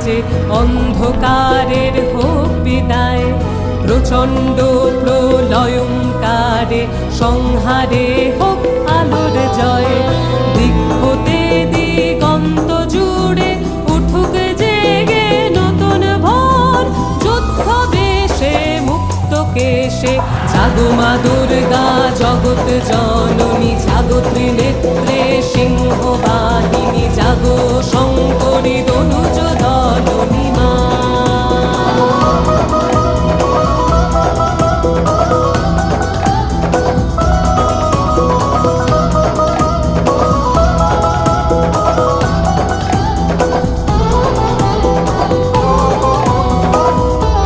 যে অন্ধকারের হোক বিদায়। প্রচণ্ড প্রলয়ঙ্কারে সংহারে হোক আলোর জয়। দিক হতে দিগন্ত জুড়ে উঠুক জেগে নতুন ভোর। যুদ্ধ বেশে মুক্ত কেশে জাগো মা দুর্গা জগৎ জননী। জাগো ত্রিনেত্রে সিংহ বাহিনী, জাগো শঙ্করী